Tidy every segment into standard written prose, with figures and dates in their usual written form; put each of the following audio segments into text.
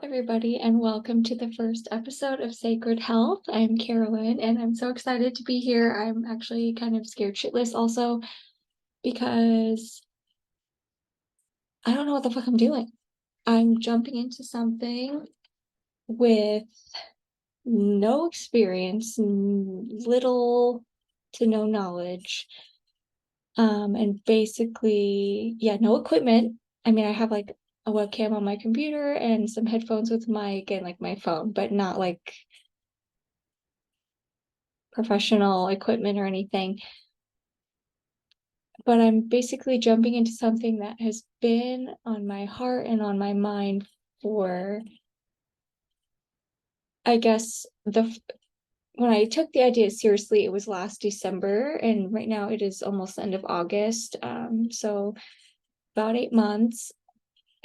everybody, and welcome to the first episode of Sacred Health. I'm Carolyn, and I'm so excited to be here. I'm actually kind of scared shitless also because I don't know what the fuck I'm doing. I'm jumping into something with no experience, little to no knowledge, and basically, yeah, no equipment. I mean, I have like a webcam on my computer and some headphones with mic and like my phone, but not like professional equipment or anything. But I'm basically jumping into something that has been on my heart and on my mind for, I guess, when I took the idea seriously, it was last December, and right now it is almost the end of August. So about 8 months,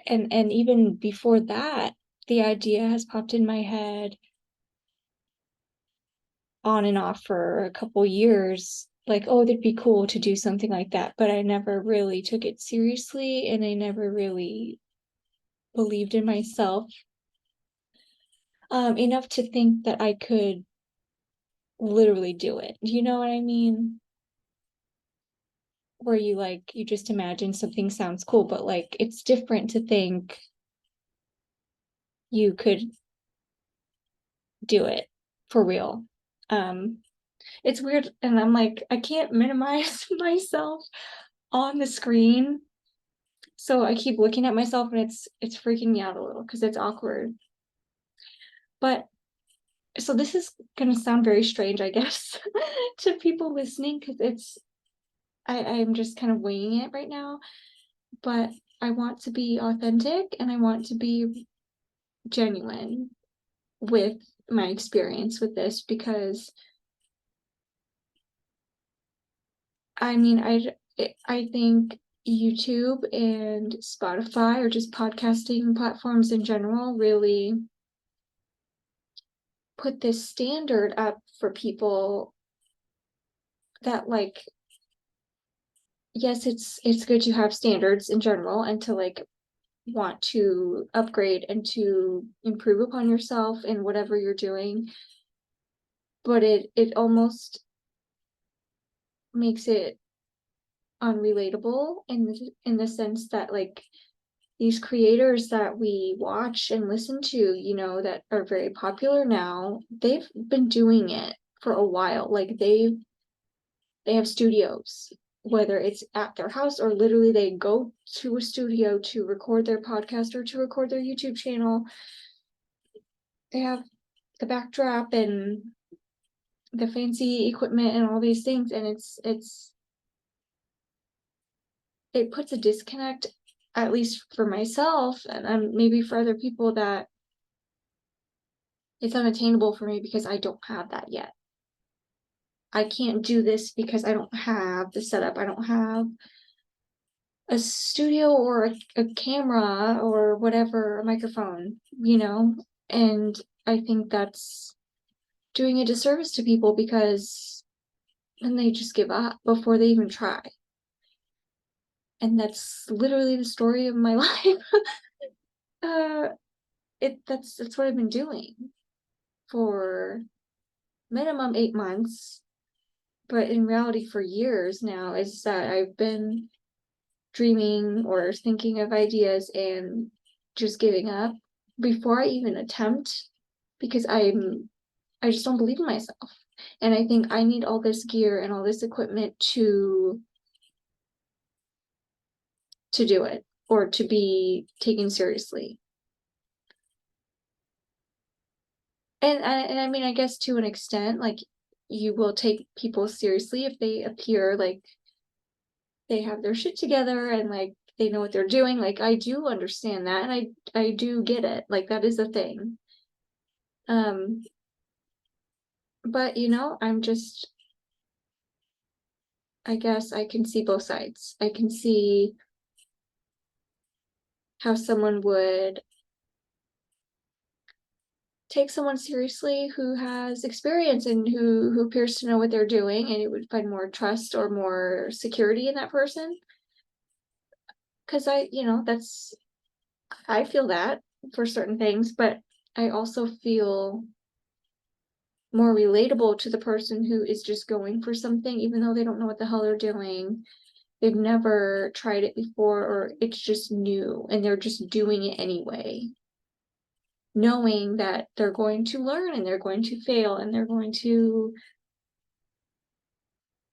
and even before that, the idea has popped in my head on and off for a couple years, like, oh, it'd be cool to do something like that, but I never really took it seriously, and I never really believed in myself enough to think that I could literally do it. Do you know what I mean? Where you just imagine something sounds cool, but like it's different to think you could do it for real. Um, it's weird, and I'm like, I can't minimize myself on the screen. So I keep looking at myself, and it's freaking me out a little because it's awkward. But so this is gonna sound very strange, I guess, to people listening, because I'm just kind of winging it right now, but I want to be authentic and I want to be genuine with my experience with this, because I mean, I think YouTube and Spotify, or just podcasting platforms in general, really put this standard up for people that, like, yes, it's good to have standards in general and to like want to upgrade and to improve upon yourself in whatever you're doing, but it almost makes it unrelatable in the sense that, like, these creators that we watch and listen to, that are very popular now, they've been doing it for a while. Like, they have studios, whether it's at their house or literally they go to a studio to record their podcast or to record their YouTube channel. They have the backdrop and the fancy equipment and all these things, and it puts a disconnect, at least for myself, and maybe for other people, that it's unattainable for me because I don't have that yet. I can't do this because I don't have the setup. I don't have a studio or a camera or whatever, a microphone, and I think that's doing a disservice to people, because then they just give up before they even try. And that's literally the story of my life. uh that's what I've been doing for minimum 8 months, but in reality for years now, is that I've been dreaming or thinking of ideas and just giving up before I even attempt, because I just don't believe in myself. And I think I need all this gear and all this equipment to do it, or to be taken seriously. And I mean, I guess to an extent, like, you will take people seriously if they appear like they have their shit together and like they know what they're doing. Like, I do understand that, and I do get it. Like, that is a thing. Um, but I guess I can see both sides. I can see how someone would take someone seriously who has experience and who appears to know what they're doing, and it would find more trust or more security in that person. Because I feel that. for certain things, but I also feel more relatable to the person who is just going for something, even though they don't know what the hell they're doing. They've never tried it before, or it's just new and they're just doing it anyway, knowing that they're going to learn and they're going to fail and they're going to,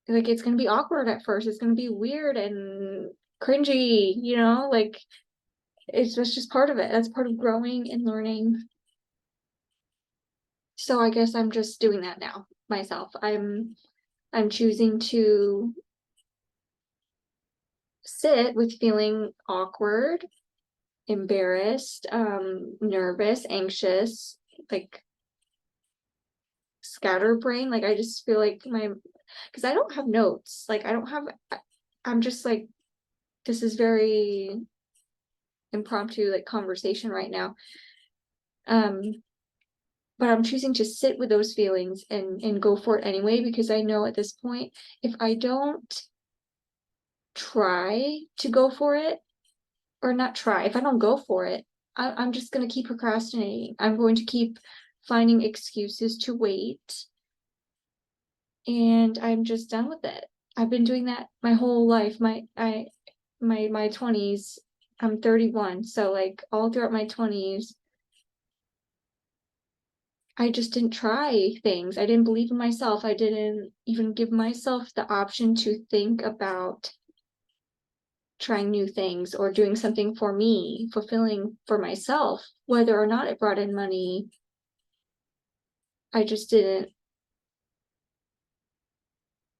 like, it's going to be awkward at first. It's going to be weird and cringy, like that's just part of it. That's part of growing and learning. So I guess I'm just doing that now myself. I'm choosing to sit with feeling awkward, embarrassed, nervous, anxious, like scatterbrain. Like I just feel like because I don't have notes. Like I'm just like, this is very impromptu, like conversation right now. But I'm choosing to sit with those feelings and go for it anyway, because I know at this point, if I don't try to go for it, or not try, if I don't go for it, I'm just going to keep procrastinating. I'm going to keep finding excuses to wait, and I'm just done with it. I've been doing that my whole life. My 20s, I'm 31, so like all throughout my 20s, I just didn't try things. I didn't believe in myself. I didn't even give myself the option to think about trying new things or doing something for me, fulfilling for myself, whether or not it brought in money. I just I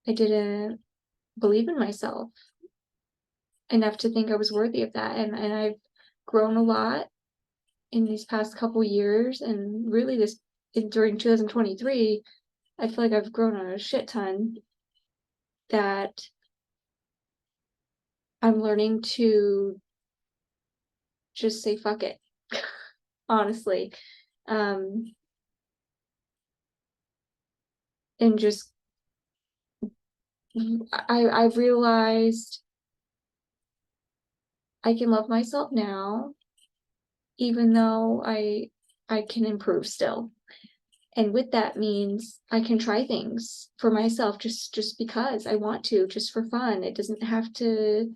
didn't believe in myself enough to think I was worthy of that. And I've grown a lot in these past couple years, and really during 2023, I feel like I've grown a shit ton, that I'm learning to just say fuck it, honestly. Um, and just I've realized I can love myself now, even though I can improve still. And with that means I can try things for myself, just because I want to, just for fun. It doesn't have to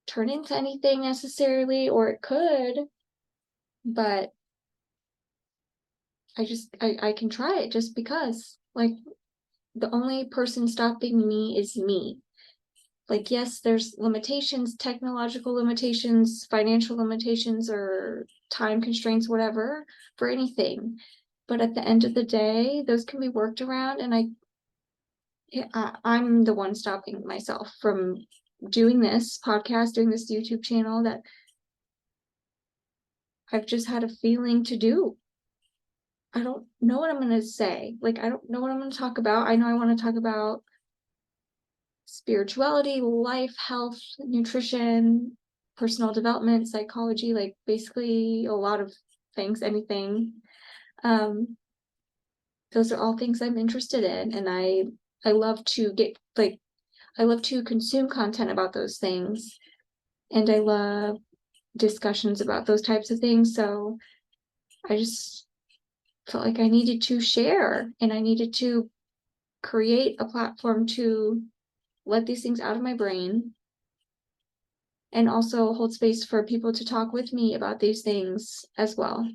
turn into anything necessarily, or it could, but I can try it just because. Like, the only person stopping me is me. Like, yes, there's limitations, technological limitations, financial limitations, or time constraints, whatever, for anything. But at the end of the day, those can be worked around, and I'm the one stopping myself from doing this podcast, doing this YouTube channel that I've just had a feeling to do. I don't know what I'm going to say. Like, I don't know what I'm going to talk about. I know I want to talk about spirituality, life, health, nutrition, personal development, psychology, like basically a lot of things, anything. Um, those are all things I'm interested in, and I love to I love to consume content about those things, and I love discussions about those types of things. So I just felt like I needed to share, and I needed to create a platform to let these things out of my brain, and also hold space for people to talk with me about these things as well.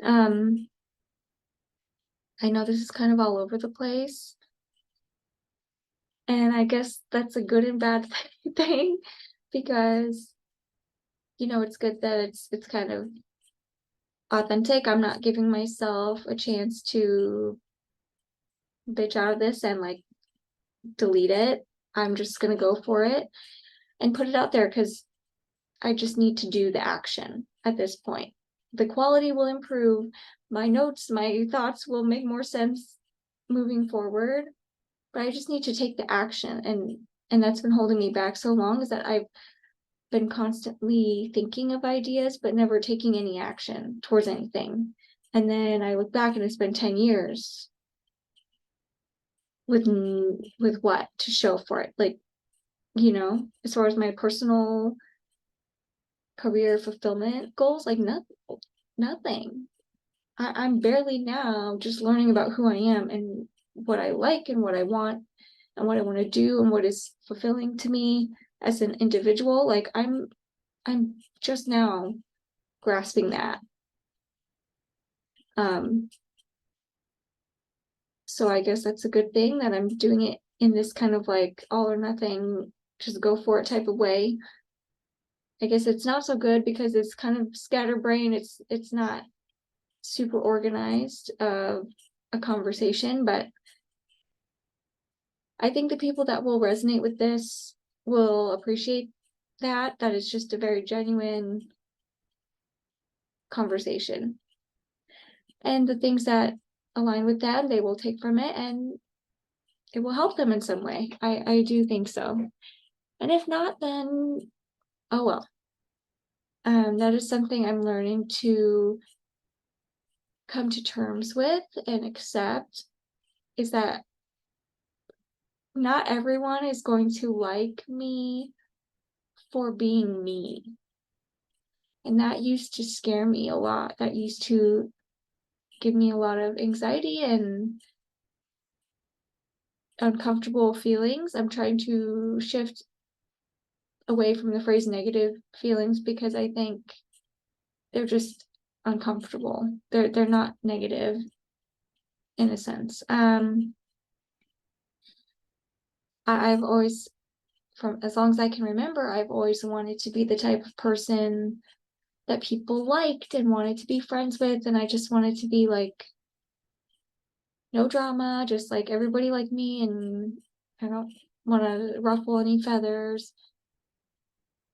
Um, I know this is kind of all over the place, and I guess that's a good and bad thing, because it's good that it's kind of authentic. I'm not giving myself a chance to bitch out of this and like delete it. I'm just gonna go for it and put it out there, because I just need to do the action at this point. The quality will improve. My notes, my thoughts will make more sense moving forward, but I just need to take the action. And that's been holding me back so long, is that I've been constantly thinking of ideas, but never taking any action towards anything. And then I look back and it's been 10 years with what to show for it. Like, as far as my personal career fulfillment goals, like nothing. I'm barely now just learning about who I am and what I like and what I want and what I want to do and what is fulfilling to me as an individual. Like I'm just now grasping that. So I guess that's a good thing that I'm doing it in this kind of like all or nothing, just go for it type of way. I guess it's not so good because it's kind of scatterbrained. It's not super organized of a conversation, but I think the people that will resonate with this will appreciate that it's just a very genuine conversation. And the things that align with them, they will take from it and it will help them in some way. I do think so. And if not, then oh well. That is something I'm learning to come to terms with and accept, is that not everyone is going to like me for being me. And that used to scare me a lot. That used to give me a lot of anxiety and uncomfortable feelings. I'm trying to shift away from the phrase negative feelings because I think they're just uncomfortable. They're not negative in a sense. I've always, from as long as I can remember, I've always wanted to be the type of person that people liked and wanted to be friends with, and I just wanted to be like no drama, just like everybody like me, and I don't want to ruffle any feathers.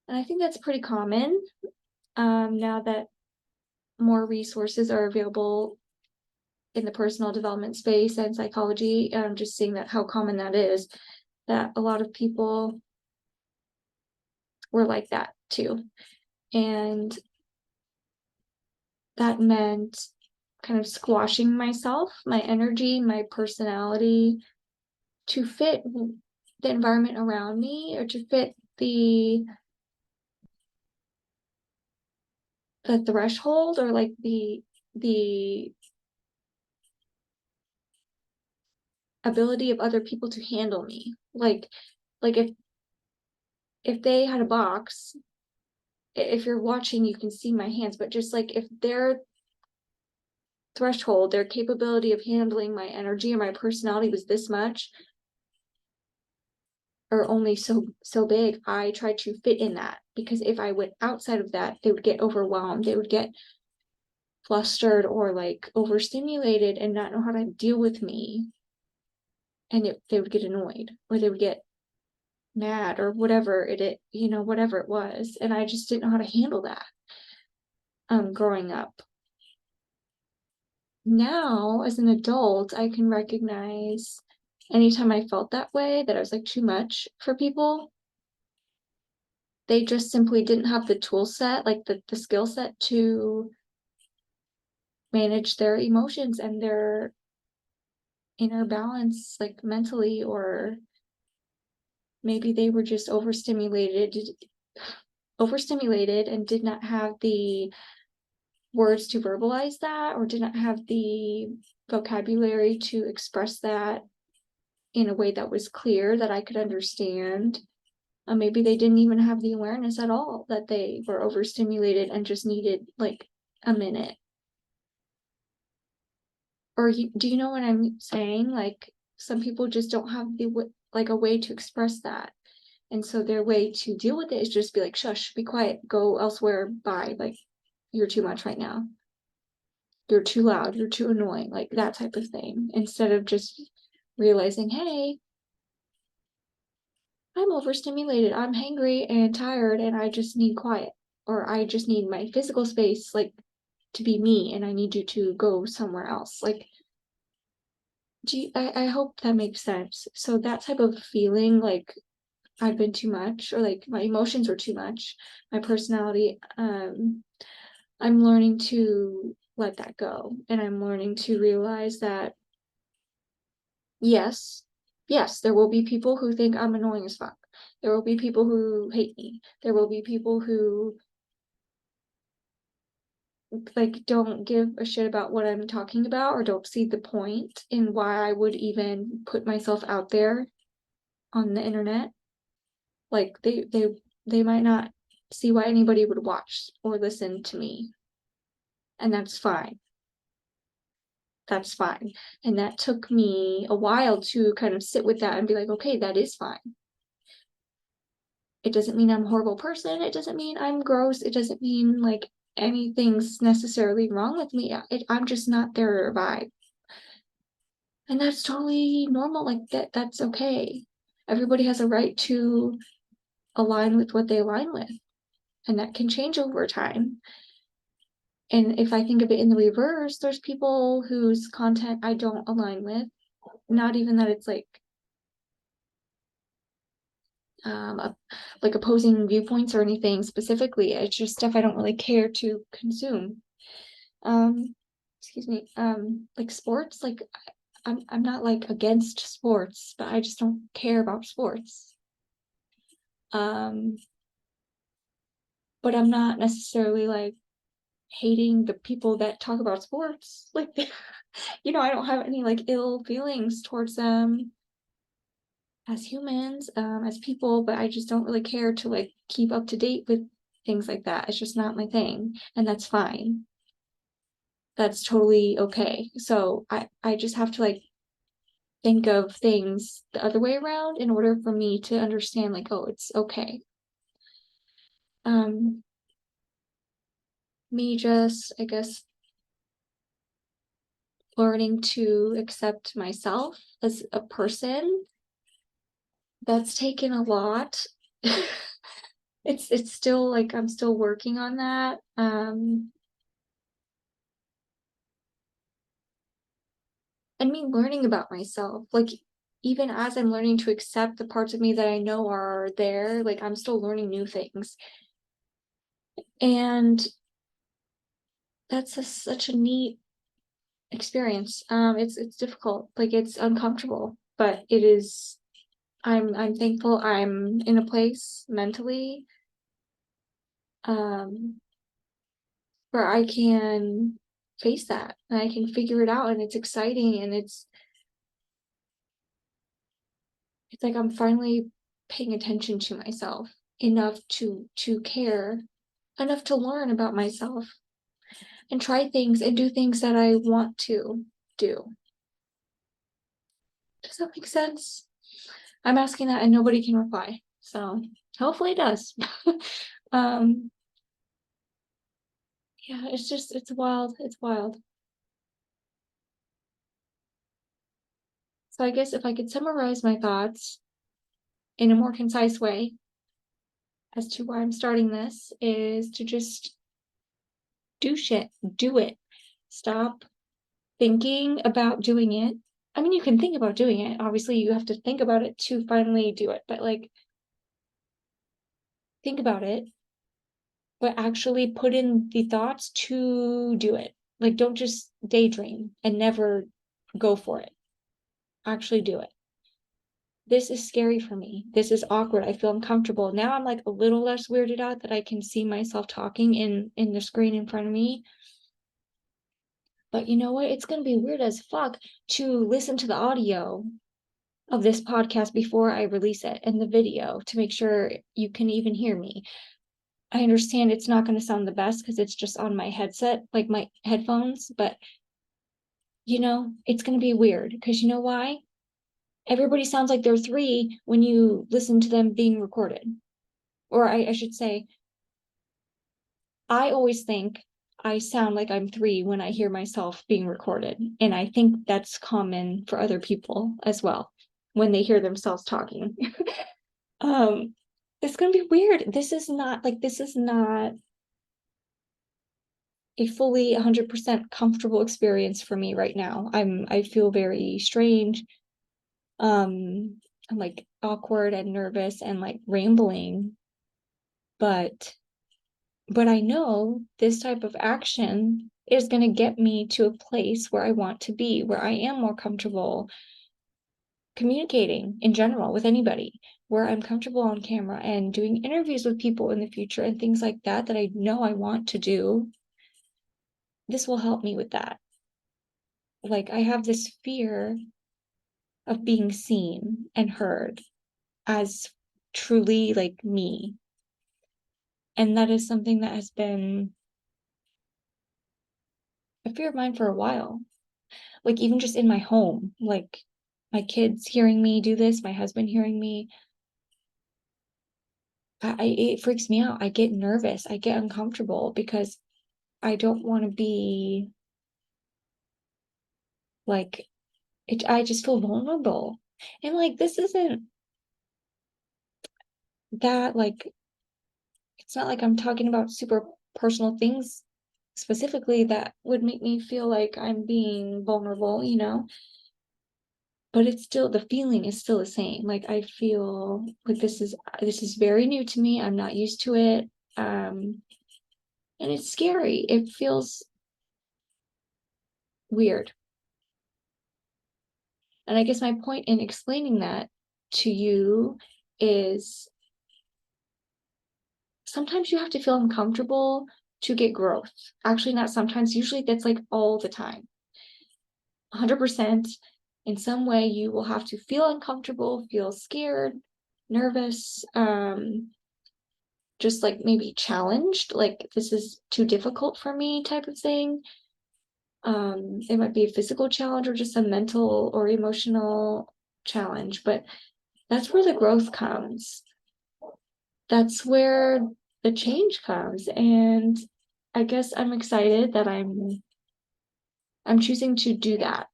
And I think that's pretty common now that more resources are available in the personal development space and psychology. I'm just seeing that how common that is, that a lot of people were like that too. And that meant kind of squashing myself, my energy, my personality to fit the environment around me or to fit the threshold or like the ability of other people to handle me. Like if they had a box, if you're watching, you can see my hands, but just like if their threshold, their capability of handling my energy or my personality was this much, or only so big, I tried to fit in that, because if I went outside of that, they would get overwhelmed, they would get flustered or like overstimulated and not know how to deal with me, and they would get annoyed or they would get mad or whatever whatever it was, and I just didn't know how to handle that growing up. Now as an adult, I can recognize anytime I felt that way, that I was like too much for people, they just simply didn't have the tool set, like the skill set to manage their emotions and their inner balance, like mentally, or maybe they were just overstimulated and did not have the words to verbalize that, or did not have the vocabulary to express that in a way that was clear that I could understand. Maybe they didn't even have the awareness at all that they were overstimulated and just needed like a minute. Or do you know what I'm saying? Like some people just don't have like a way to express that. And so their way to deal with it is just be like, shush, be quiet, go elsewhere, bye. Like you're too much right now. You're too loud, you're too annoying, like that type of thing. Instead of just realizing, hey, I'm overstimulated, I'm hangry and tired, and I just need quiet. Or I just need my physical space, like to be me, and I need you to go somewhere else. Like, I hope that makes sense. So that type of feeling like I've been too much, or like my emotions are too much, my personality, I'm learning to let that go. And I'm learning to realize that yes, there will be people who think I'm annoying as fuck. There will be people who hate me. There will be people who like don't give a shit about what I'm talking about, or don't see the point in why I would even put myself out there on the internet. Like they might not see why anybody would watch or listen to me. And that's fine. That's fine. And that took me a while to kind of sit with that and be like, okay, that is fine. It doesn't mean I'm a horrible person. It doesn't mean I'm gross. It doesn't mean like anything's necessarily wrong with me. I'm just not their vibe. And that's totally normal. Like that's okay. Everybody has a right to align with what they align with. And that can change over time. And if I think of it in the reverse, there's people whose content I don't align with. Not even that it's like opposing viewpoints or anything specifically. It's just stuff I don't really care to consume. Excuse me. Like sports, like I'm not like against sports, but I just don't care about sports. But I'm not necessarily like hating the people that talk about sports. Like, I don't have any like ill feelings towards them as humans, as people, but I just don't really care to like keep up to date with things like that. It's just not my thing, and that's fine. That's totally okay. So I just have to like think of things the other way around in order for me to understand like, oh, it's okay. Me just, I guess, learning to accept myself as a person, that's taken a lot. It's still like I'm still working on that. And me learning about myself, like even as I'm learning to accept the parts of me that I know are there, like I'm still learning new things. And that's such a neat experience. It's difficult, like it's uncomfortable, but it is. I'm thankful I'm in a place mentally um where I can face that and I can figure it out, and it's exciting, and it's like I'm finally paying attention to myself enough to care, enough to learn about myself and try things and do things that I want to do. Does that make sense? I'm asking that and nobody can reply. So hopefully it does. um yeah, it's wild. It's wild. So I guess if I could summarize my thoughts in a more concise way as to why I'm starting this is to just do shit, do it. Stop thinking about doing it. I mean, you can think about doing it. Obviously, you have to think about it to finally do it, but like think about it, but actually put in the thoughts to do it. Like don't just daydream and never go for it. Actually do it. This is scary for me. This is awkward. I feel uncomfortable. Now I'm like a little less weirded out that I can see myself talking in the screen in front of me. But you know what? It's going to be weird as fuck to listen to the audio of this podcast before I release it and the video to make sure you can even hear me. I understand it's not going to sound the best because it's just on my headset, like my headphones, but it's going to be weird because you know why? Everybody sounds like they're three when you listen to them being recorded. Or I should say, I always think I sound like I'm three when I hear myself being recorded. And I think that's common for other people as well when they hear themselves talking. um, it's gonna be weird. This is not a fully 100% comfortable experience for me right now. I feel very strange. I'm like awkward and nervous and like rambling, but I know this type of action is going to get me to a place where I want to be, where I am more comfortable communicating in general with anybody, where I'm comfortable on camera and doing interviews with people in the future and things like that I know I want to do. this will help me with that. Like, I have this fear of being seen and heard as truly like me. And that is something that has been a fear of mine for a while. Like, even just in my home, like my kids hearing me do this, my husband hearing me, it freaks me out. I get nervous, I get uncomfortable because I don't want to be like I just feel vulnerable. And like, this isn't that like, it's not like I'm talking about super personal things specifically that would make me feel like I'm being vulnerable, you know? But it's still, the feeling is still the same. Like, I feel like this is very new to me. I'm not used to it. And it's scary. It feels weird. And I guess my point in explaining that to you is sometimes you have to feel uncomfortable to get growth. Actually, not sometimes, usually that's like all the time. 100% in some way you will have to feel uncomfortable, feel scared, nervous, just like maybe challenged, like this is too difficult for me type of thing. It might be a physical challenge or just a mental or emotional challenge, but that's where the growth comes. That's where the change comes. And I guess I'm excited that I'm choosing to do that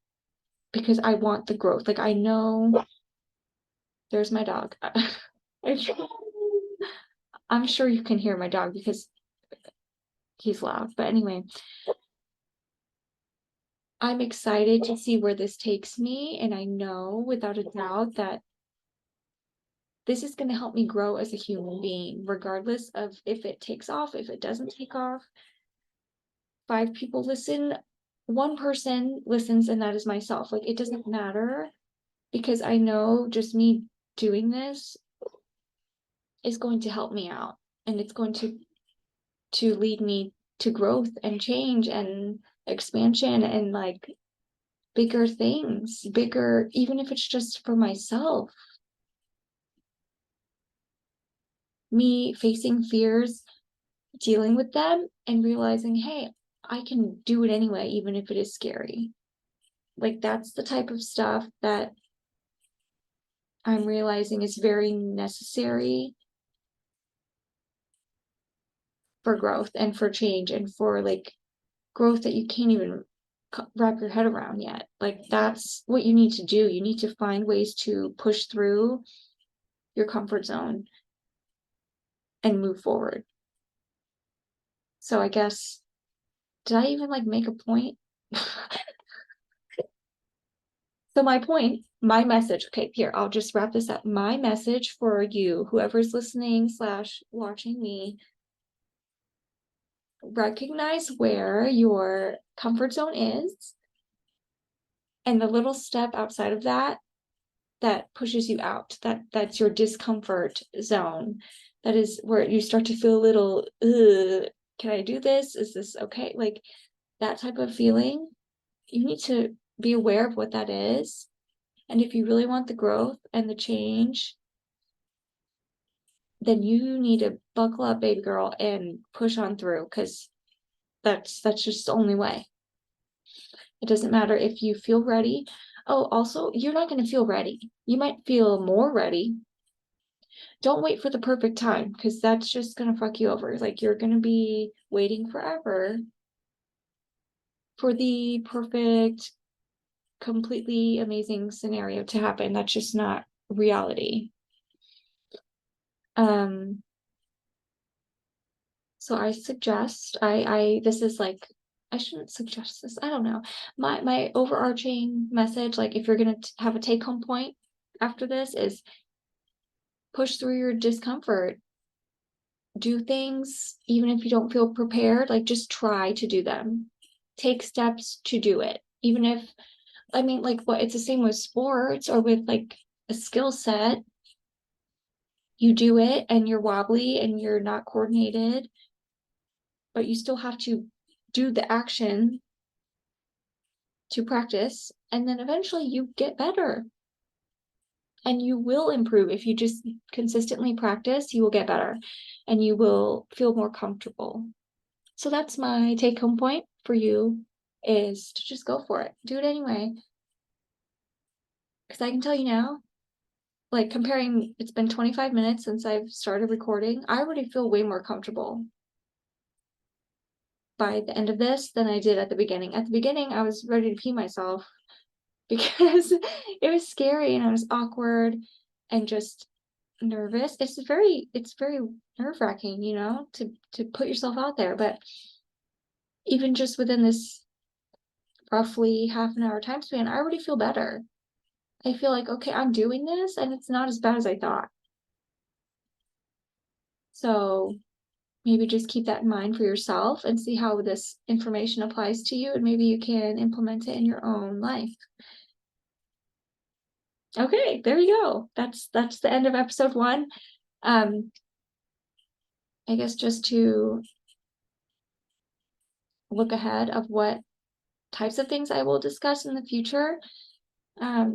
because I want the growth. Like, I know there's my dog. I'm sure you can hear my dog because he's loud. But anyway, I'm excited to see where this takes me. And I know without a doubt that this is going to help me grow as a human being, regardless of if it takes off, if it doesn't take off. 5 people listen, one person listens, and that is myself. Like, it doesn't matter because I know just me doing this is going to help me out, and it's going to lead me to growth and change and expansion and like bigger things, bigger, even if it's just for myself. Me facing fears, dealing with them, and realizing, hey, I can do it anyway, even if it is scary. Like, that's the type of stuff that I'm realizing is very necessary for growth and for change and for like growth that you can't even wrap your head around yet. Like, that's what you need to do. You need to find ways to push through your comfort zone and move forward. So I guess, did I even like make a point? So my point, my message, okay, here, I'll just wrap this up. My message for you, whoever's listening slash watching me, recognize where your comfort zone is and the little step outside of that that pushes you out, that's your discomfort zone. That is where you start to feel a little, can I do this? Is this okay? Like, that type of feeling, you need to be aware of what that is. And if you really want the growth and the change, then you need to buckle up, baby girl, and push on through, because that's just the only way. It doesn't matter if you feel ready. Oh, also, you're not going to feel ready. You might feel more ready. Don't wait for the perfect time, because that's just going to fuck you over. Like, you're going to be waiting forever for the perfect, completely amazing scenario to happen. That's just not reality. So I suggest, this is like, I shouldn't suggest this. I don't know. My overarching message, like, if you're gonna have a take-home point after this, is push through your discomfort. Do things even if you don't feel prepared. Like, just try to do them. Take steps to do it. Even if, I mean, like, what, it's the same with sports or with like a skill set. You do it and you're wobbly and you're not coordinated, but you still have to do the action to practice, and then eventually you get better. And you will improve. If you just consistently practice, you will get better and you will feel more comfortable. So that's my take home point for you, is to just go for it. Do it anyway. Because I can tell you now, like comparing, it's been 25 minutes since I've started recording. I already feel way more comfortable by the end of this than I did at the beginning. At the beginning, I was ready to pee myself because it was scary and I was awkward and just nervous. It's very nerve-wracking, to put yourself out there. But even just within this roughly half an hour time span, I already feel better. I feel like, okay, I'm doing this and it's not as bad as I thought. So maybe just keep that in mind for yourself and see how this information applies to you, and maybe you can implement it in your own life. Okay, there you go. That's the end of episode 1. I guess just to look ahead of what types of things I will discuss in the future. I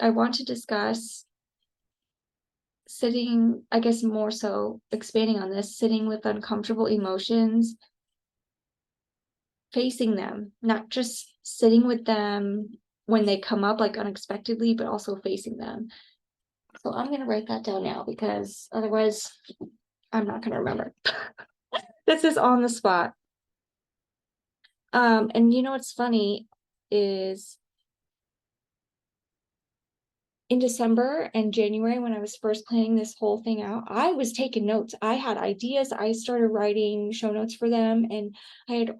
want to discuss sitting, I guess more so expanding on this, sitting with uncomfortable emotions, facing them, not just sitting with them when they come up like unexpectedly, but also facing them. So I'm going to write that down now because otherwise I'm not going to remember. This is on the spot. And what's funny is in December and January, when I was first planning this whole thing out, I was taking notes. I had ideas. I started writing show notes for them, and I had,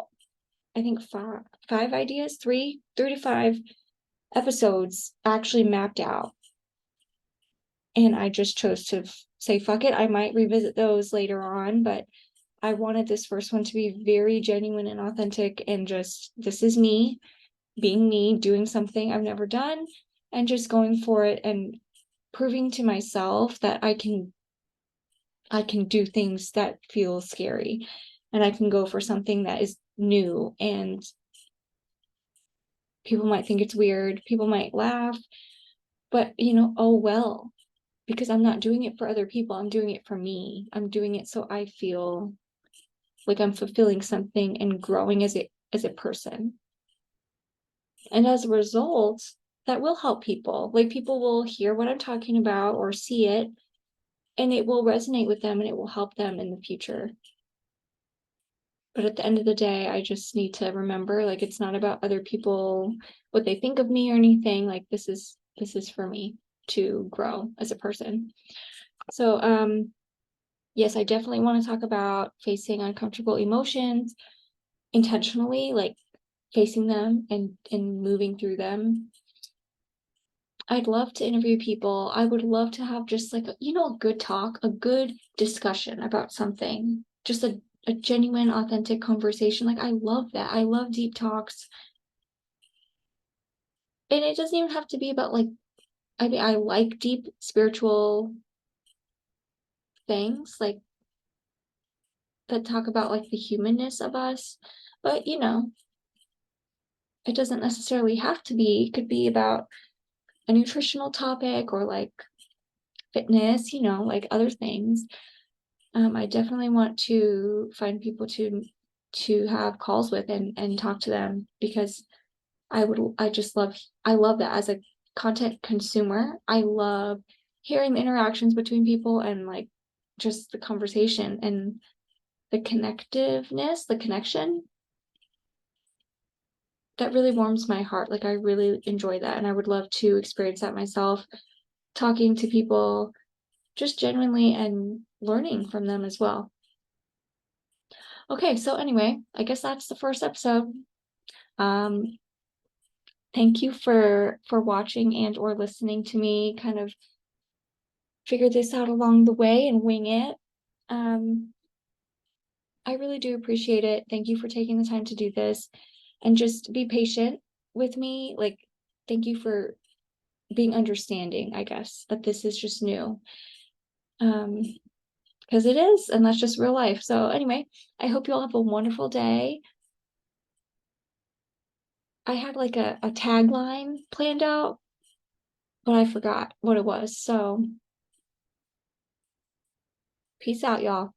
I think, five ideas, 3 to 5 episodes actually mapped out. And I just chose to say, fuck it. I might revisit those later on, but I wanted this first one to be very genuine and authentic, and just, this is me being me, doing something I've never done, and just going for it and proving to myself that I can do things that feel scary, and I can go for something that is new, and people might think it's weird, people might laugh, but oh well, because I'm not doing it for other people, I'm doing it for me. I'm doing it so I feel like I'm fulfilling something and growing as a person. And as a result, that will help people. Like, people will hear what I'm talking about or see it, and it will resonate with them and it will help them in the future. But at the end of the day, I just need to remember, like, it's not about other people, what they think of me or anything. Like, this is for me to grow as a person. So yes, I definitely want to talk about facing uncomfortable emotions intentionally, like facing them and moving through them. I'd love to interview people. I would love to have just like a good talk, a good discussion about something, just a genuine, authentic conversation. Like, I love that. I love deep talks. And it doesn't even have to be about, like, I mean, I like deep spiritual things, like, that talk about like the humanness of us. But it doesn't necessarily have to be. It could be about a nutritional topic or like fitness, like other things. I definitely want to find people to have calls with and talk to them, because I love that as a content consumer. I love hearing the interactions between people and like just the conversation and the connectiveness, the connection. That really warms my heart. Like, I really enjoy that, and I would love to experience that myself, talking to people just genuinely and learning from them as well. Okay, so anyway, I guess that's the first episode. Thank you for watching and or listening to me kind of figure this out along the way and wing it. I really do appreciate it. Thank you for taking the time to do this, and just be patient with me. Like, thank you for being understanding, I guess, that this is just new. because it is, and that's just real life. So anyway, I hope you all have a wonderful day. I had like a tagline planned out, but I forgot what it was. So peace out, y'all.